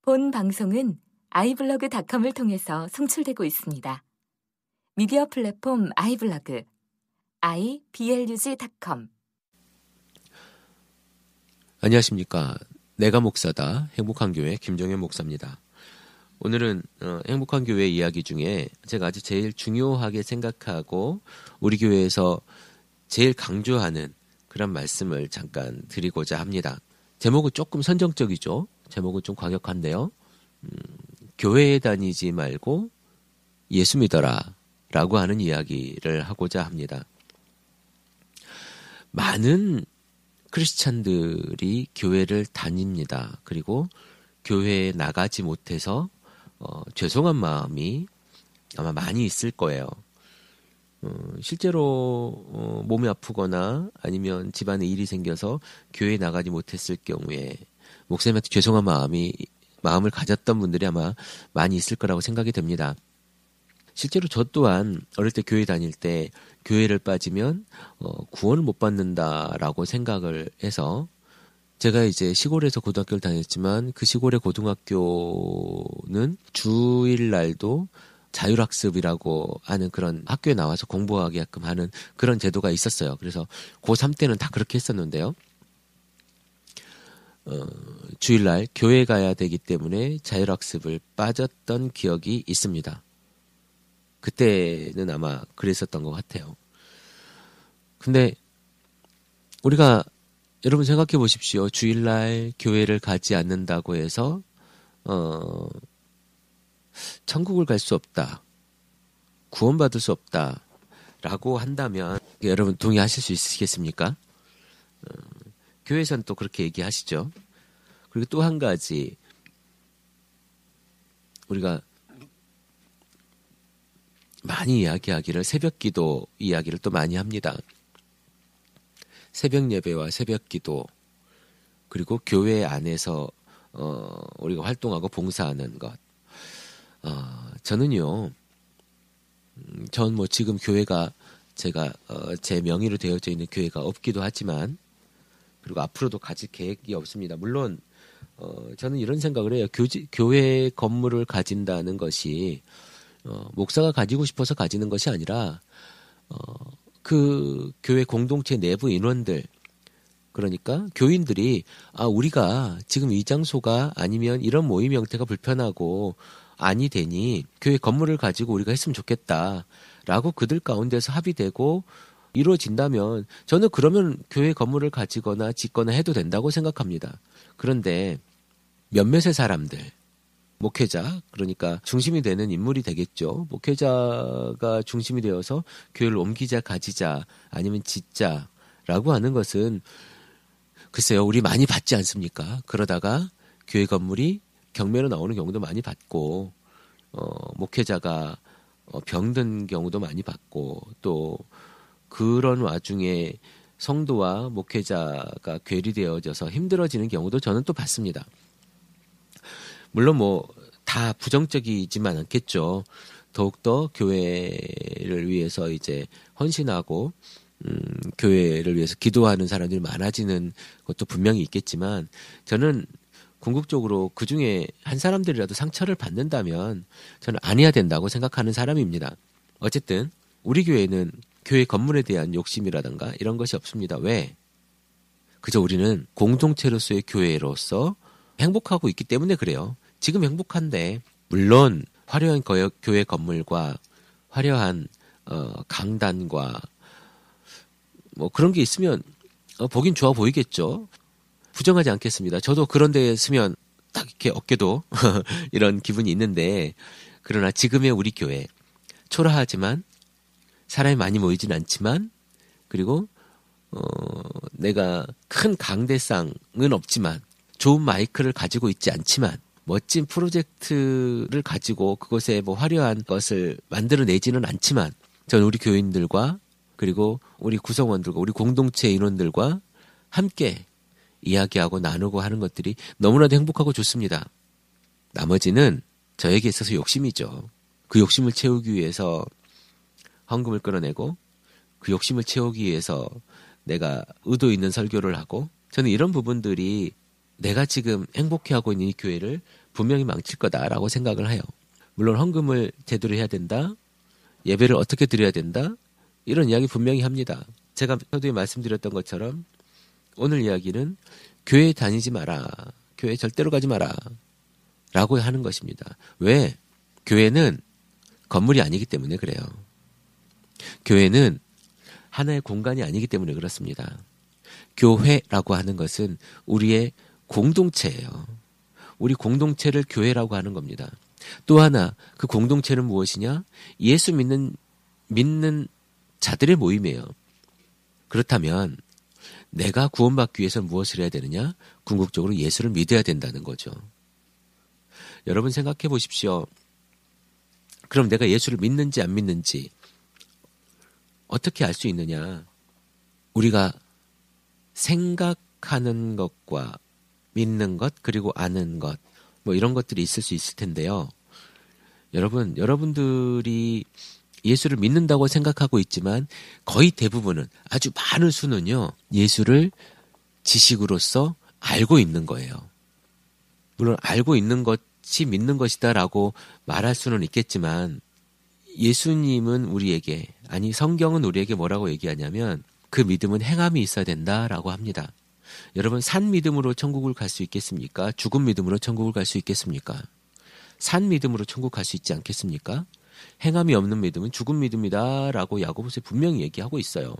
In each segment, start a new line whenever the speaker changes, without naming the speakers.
본 방송은 iblog.com을 통해서 송출되고 있습니다. 미디어 플랫폼 iblog, iblog.com.
안녕하십니까. 내가 목사다 행복한 교회 김종현 목사입니다. 오늘은 행복한 교회 이야기 중에 제가 아주 제일 중요하게 생각하고 우리 교회에서 제일 강조하는 그런 말씀을 잠깐 드리고자 합니다. 제목은 조금 선정적이죠. 제목은 좀 과격한데요. 교회에 다니지 말고 예수 믿어라 라고 하는 이야기를 하고자 합니다. 많은 크리스찬들이 교회를 다닙니다. 그리고 교회에 나가지 못해서 죄송한 마음이 아마 많이 있을 거예요. 실제로 몸이 아프거나 아니면 집안에 일이 생겨서 교회에 나가지 못했을 경우에 목사님한테 죄송한 마음을 가졌던 분들이 아마 많이 있을 거라고 생각이 됩니다. 실제로 저 또한 어릴 때 교회 다닐 때 교회를 빠지면 구원을 못 받는다라고 생각을 해서 제가 이제 시골에서 고등학교를 다녔지만 그 시골의 고등학교는 주일날도 자율학습이라고 하는 그런 학교에 나와서 공부하게끔 하는 그런 제도가 있었어요. 그래서 고3 때는 다 그렇게 했었는데요. 주일날 교회 가야 되기 때문에 자율학습을 빠졌던 기억이 있습니다. 그때는 아마 그랬었던 것 같아요. 근데 우리가 여러분 생각해 보십시오. 주일날 교회를 가지 않는다고 해서 천국을 갈 수 없다. 구원받을 수 없다. 라고 한다면 여러분 동의하실 수 있으시겠습니까? 교회에서는 또 그렇게 얘기하시죠. 그리고 또 한 가지 우리가 많이 이야기하기를 새벽기도 이야기를 또 많이 합니다. 새벽 예배와 새벽 기도 그리고 교회 안에서 우리가 활동하고 봉사하는 것. 저는요. 전 뭐 지금 교회가 제가 제 명의로 되어져 있는 교회가 없기도 하지만 그리고 앞으로도 가질 계획이 없습니다. 물론 저는 이런 생각을 해요. 교회 건물을 가진다는 것이 목사가 가지고 싶어서 가지는 것이 아니라 그 교회 공동체 내부 인원들 그러니까 교인들이 우리가 지금 이 장소가 아니면 이런 모임 형태가 불편하고 아니 되니 교회 건물을 가지고 우리가 했으면 좋겠다라고 그들 가운데서 합의되고 이루어진다면 저는 그러면 교회 건물을 가지거나 짓거나 해도 된다고 생각합니다. 그런데 몇몇의 사람들 목회자 그러니까 중심이 되는 인물이 되겠죠. 목회자가 중심이 되어서 교회를 옮기자 가지자 아니면 짓자라고 하는 것은 글쎄요. 우리 많이 받지 않습니까? 그러다가 교회 건물이 경매로 나오는 경우도 많이 받고 목회자가 병든 경우도 많이 받고 또 그런 와중에 성도와 목회자가 괴리되어져서 힘들어지는 경우도 저는 또 봤습니다. 물론 뭐 다 부정적이지만 않겠죠. 더욱더 교회를 위해서 이제 헌신하고 교회를 위해서 기도하는 사람들이 많아지는 것도 분명히 있겠지만 저는 궁극적으로 그중에 한 사람들이라도 상처를 받는다면 저는 안 해야 된다고 생각하는 사람입니다. 어쨌든 우리 교회는 교회 건물에 대한 욕심이라든가 이런 것이 없습니다. 왜? 그저 우리는 공동체로서의 교회로서 행복하고 있기 때문에 그래요. 지금 행복한데 물론 화려한 교회 건물과 화려한 강단과 뭐 그런 게 있으면 보긴 좋아 보이겠죠. 부정하지 않겠습니다. 저도 그런 데에 있으면 딱 이렇게 어깨도 이런 기분이 있는데 그러나 지금의 우리 교회 초라하지만 사람이 많이 모이진 않지만 그리고 내가 큰 강대상은 없지만 좋은 마이크를 가지고 있지 않지만 멋진 프로젝트를 가지고 그것에 뭐 화려한 것을 만들어내지는 않지만 저는 우리 교인들과 그리고 우리 구성원들과 우리 공동체 인원들과 함께 이야기하고 나누고 하는 것들이 너무나도 행복하고 좋습니다. 나머지는 저에게 있어서 욕심이죠. 그 욕심을 채우기 위해서 헌금을 끌어내고 그 욕심을 채우기 위해서 내가 의도 있는 설교를 하고 저는 이런 부분들이 내가 지금 행복해하고 있는 이 교회를 분명히 망칠 거다라고 생각을 해요. 물론 헌금을 제대로 해야 된다. 예배를 어떻게 드려야 된다. 이런 이야기 분명히 합니다. 제가 서두에 말씀드렸던 것처럼 오늘 이야기는 교회 다니지 마라. 교회 절대로 가지 마라. 라고 하는 것입니다. 왜? 교회는 건물이 아니기 때문에 그래요. 교회는 하나의 공간이 아니기 때문에 그렇습니다. 교회라고 하는 것은 우리의 공동체예요. 우리 공동체를 교회라고 하는 겁니다. 또 하나 그 공동체는 무엇이냐? 예수 믿는 자들의 모임이에요. 그렇다면 내가 구원받기 위해서 무엇을 해야 되느냐? 궁극적으로 예수를 믿어야 된다는 거죠. 여러분 생각해 보십시오. 그럼 내가 예수를 믿는지 안 믿는지 어떻게 알 수 있느냐? 우리가 생각하는 것과 믿는 것 그리고 아는 것 뭐 이런 것들이 있을 수 있을 텐데요. 여러분들이 예수를 믿는다고 생각하고 있지만 거의 대부분은 아주 많은 수는요. 예수를 지식으로서 알고 있는 거예요. 물론 알고 있는 것이 믿는 것이다라고 말할 수는 있겠지만 예수님은 우리에게 아니 성경은 우리에게 뭐라고 얘기하냐면 그 믿음은 행함이 있어야 된다라고 합니다. 여러분 산 믿음으로 천국을 갈 수 있겠습니까? 죽은 믿음으로 천국을 갈 수 있겠습니까? 산 믿음으로 천국 갈 수 있지 않겠습니까? 행함이 없는 믿음은 죽은 믿음이다라고 야고보서에 분명히 얘기하고 있어요.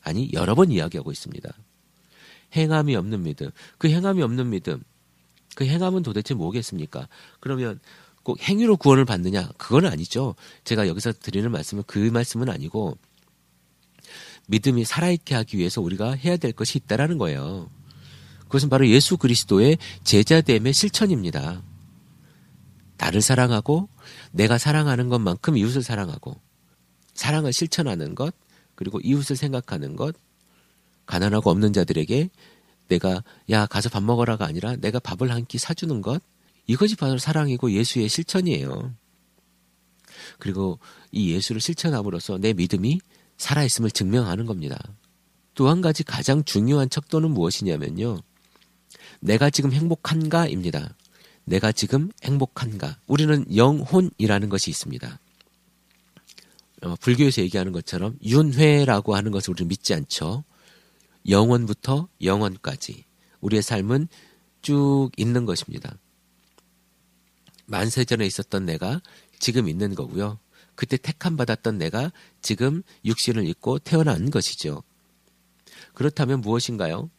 아니 여러 번 이야기하고 있습니다. 행함이 없는 믿음. 그 행함이 없는 믿음. 그 행함은 도대체 뭐겠습니까? 그러면 꼭 행위로 구원을 받느냐? 그건 아니죠. 제가 여기서 드리는 말씀은 그 말씀은 아니고 믿음이 살아있게 하기 위해서 우리가 해야 될 것이 있다라는 거예요. 그것은 바로 예수 그리스도의 제자됨의 실천입니다. 나를 사랑하고 내가 사랑하는 것만큼 이웃을 사랑하고 사랑을 실천하는 것 그리고 이웃을 생각하는 것 가난하고 없는 자들에게 내가 야 가서 밥 먹어라가 아니라 내가 밥을 한 끼 사주는 것 이것이 바로 사랑이고 예수의 실천이에요. 그리고 이 예수를 실천함으로써 내 믿음이 살아있음을 증명하는 겁니다. 또 한 가지 가장 중요한 척도는 무엇이냐면요. 내가 지금 행복한가입니다. 내가 지금 행복한가. 우리는 영혼이라는 것이 있습니다. 불교에서 얘기하는 것처럼 윤회라고 하는 것을 우리는 믿지 않죠. 영원부터 영원까지 우리의 삶은 쭉 있는 것입니다. 만세전에 있었던 내가 지금 있는 거고요. 그때 택함 받았던 내가 지금 육신을 입고 태어난 것이죠. 그렇다면 무엇인가요?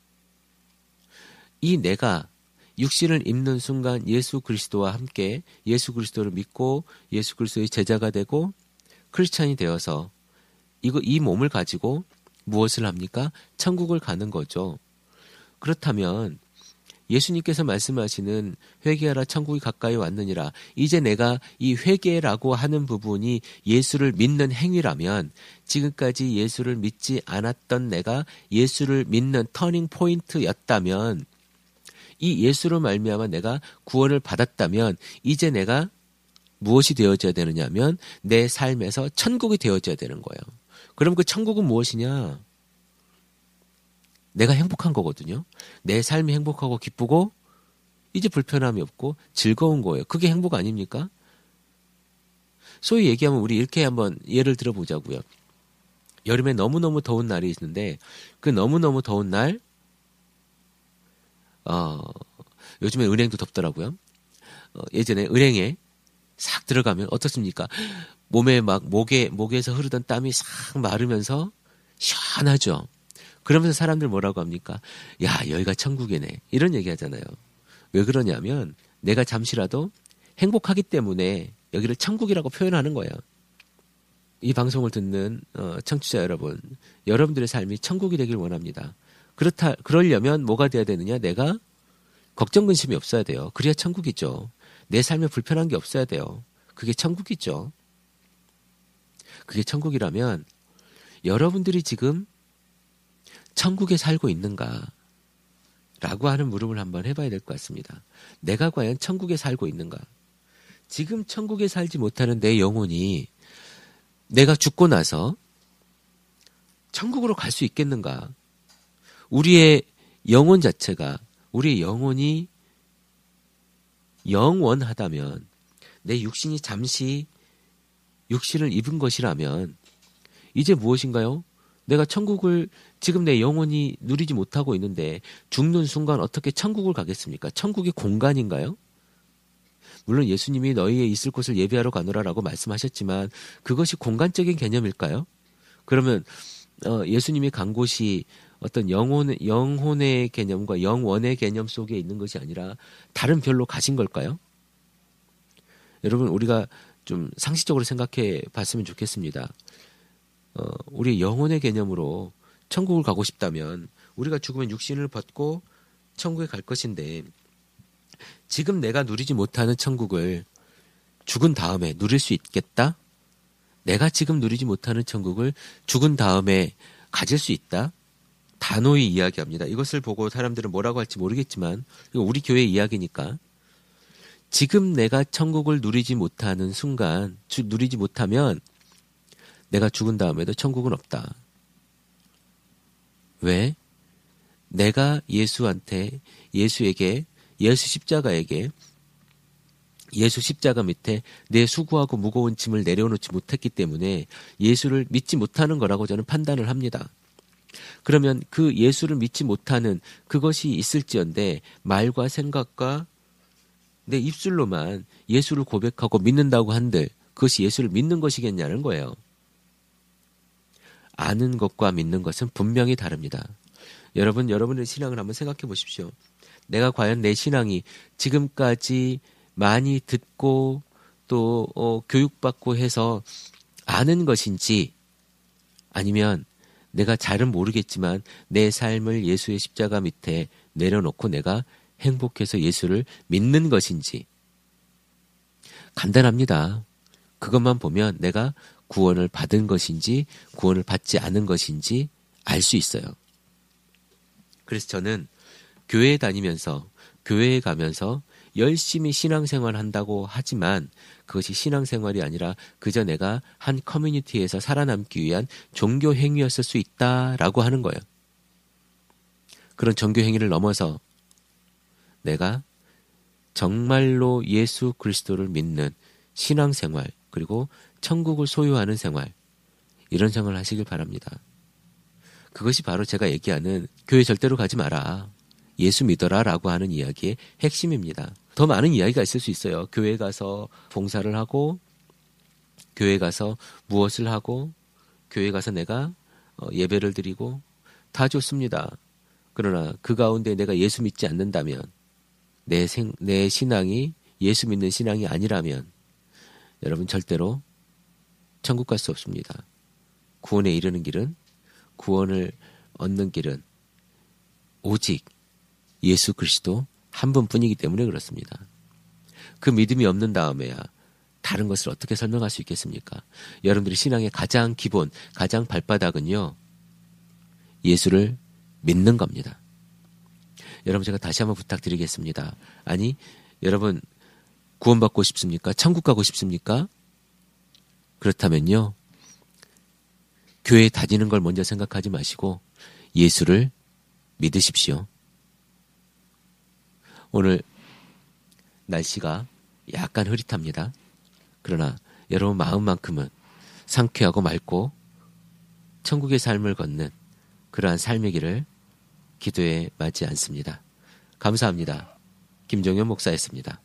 이 내가 육신을 입는 순간 예수 그리스도와 함께 예수 그리스도를 믿고 예수 그리스도의 제자가 되고 크리스찬이 되어서 이 몸을 가지고 무엇을 합니까? 천국을 가는 거죠. 그렇다면 예수님께서 말씀하시는 회개하라 천국이 가까이 왔느니라. 이제 내가 이 회개라고 하는 부분이 예수를 믿는 행위라면 지금까지 예수를 믿지 않았던 내가 예수를 믿는 터닝 포인트였다면 이 예수로 말미암아 내가 구원을 받았다면 이제 내가 무엇이 되어져야 되느냐면 내 삶에서 천국이 되어져야 되는 거예요. 그럼 그 천국은 무엇이냐? 내가 행복한 거거든요. 내 삶이 행복하고 기쁘고 이제 불편함이 없고 즐거운 거예요. 그게 행복 아닙니까? 소위 얘기하면 우리 이렇게 한번 예를 들어보자고요. 여름에 너무너무 더운 날이 있는데 그 너무너무 더운 날 요즘에 은행도 덥더라고요. 예전에 은행에 싹 들어가면 어떻습니까? 몸에 막 목에서 흐르던 땀이 싹 마르면서 시원하죠. 그러면서 사람들 뭐라고 합니까? 야, 여기가 천국이네. 이런 얘기 하잖아요. 왜 그러냐면 내가 잠시라도 행복하기 때문에 여기를 천국이라고 표현하는 거예요. 이 방송을 듣는 청취자 여러분, 여러분들의 삶이 천국이 되길 원합니다. 그러려면 뭐가 돼야 되느냐? 내가 걱정 근심이 없어야 돼요. 그래야 천국이죠. 내 삶에 불편한 게 없어야 돼요. 그게 천국이죠. 그게 천국이라면 여러분들이 지금 천국에 살고 있는가? 라고 하는 물음을 한번 해봐야 될 것 같습니다. 내가 과연 천국에 살고 있는가? 지금 천국에 살지 못하는 내 영혼이 내가 죽고 나서 천국으로 갈 수 있겠는가? 우리의 영혼 자체가, 우리의 영혼이 영원하다면, 내 육신이 잠시 육신을 입은 것이라면 이제 무엇인가요? 내가 천국을 지금 내 영혼이 누리지 못하고 있는데 죽는 순간 어떻게 천국을 가겠습니까? 천국이 공간인가요? 물론 예수님이 너희의 있을 곳을 예비하러 가노라라고 말씀하셨지만 그것이 공간적인 개념일까요? 그러면 예수님이 간 곳이 어떤 영혼의 개념과 영원의 개념 속에 있는 것이 아니라 다른 별로 가신 걸까요? 여러분, 우리가 좀 상식적으로 생각해 봤으면 좋겠습니다. 우리 영혼의 개념으로 천국을 가고 싶다면 우리가 죽으면 육신을 벗고 천국에 갈 것인데, 지금 내가 누리지 못하는 천국을 죽은 다음에 누릴 수 있겠다? 내가 지금 누리지 못하는 천국을 죽은 다음에 가질 수 있다? 단호히 이야기합니다. 이것을 보고 사람들은 뭐라고 할지 모르겠지만 이거 우리 교회 이야기니까, 지금 내가 천국을 누리지 못하는 순간, 누리지 못하면 내가 죽은 다음에도 천국은 없다. 왜? 내가 예수에게, 예수 십자가 밑에 내 수고하고 무거운 짐을 내려놓지 못했기 때문에 예수를 믿지 못하는 거라고 저는 판단을 합니다. 그러면 그 예수를 믿지 못하는 그것이 있을지언데 말과 생각과 내 입술로만 예수를 고백하고 믿는다고 한들 그것이 예수를 믿는 것이겠냐는 거예요. 아는 것과 믿는 것은 분명히 다릅니다. 여러분의 신앙을 한번 생각해 보십시오. 내가 과연 내 신앙이 지금까지 많이 듣고 또 교육받고 해서 아는 것인지, 아니면 내가 잘은 모르겠지만 내 삶을 예수의 십자가 밑에 내려놓고 내가 행복해서 예수를 믿는 것인지. 간단합니다. 그것만 보면 내가 구원을 받은 것인지 구원을 받지 않은 것인지 알 수 있어요. 그래서 저는 교회에 다니면서, 교회에 가면서 열심히 신앙생활 한다고 하지만 그것이 신앙생활이 아니라 그저 내가 한 커뮤니티에서 살아남기 위한 종교 행위였을 수 있다라고 하는 거예요. 그런 종교 행위를 넘어서 내가 정말로 예수 그리스도를 믿는 신앙생활, 그리고 천국을 소유하는 생활, 이런 생활을 하시길 바랍니다. 그것이 바로 제가 얘기하는 교회 절대로 가지 마라, 예수 믿어라 라고 하는 이야기의 핵심입니다. 더 많은 이야기가 있을 수 있어요. 교회 가서 봉사를 하고, 교회 가서 무엇을 하고, 교회 가서 내가 예배를 드리고, 다 좋습니다. 그러나 그 가운데 내가 예수 믿지 않는다면, 내 신앙이 예수 믿는 신앙이 아니라면 여러분 절대로 천국 갈 수 없습니다. 구원에 이르는 길은, 구원을 얻는 길은 오직 예수 그리스도 한 분뿐이기 때문에 그렇습니다. 그 믿음이 없는 다음에야 다른 것을 어떻게 설명할 수 있겠습니까? 여러분들이 신앙의 가장 기본, 가장 발바닥은요, 예수를 믿는 겁니다. 여러분, 제가 다시 한번 부탁드리겠습니다. 아니, 여러분 구원받고 싶습니까? 천국 가고 싶습니까? 그렇다면요, 교회에 다니는 걸 먼저 생각하지 마시고 예수를 믿으십시오. 오늘 날씨가 약간 흐릿합니다. 그러나 여러분 마음만큼은 상쾌하고 맑고 천국의 삶을 걷는 그러한 삶의 길을 기도에 맞지 않습니다. 감사합니다. 김종현 목사였습니다.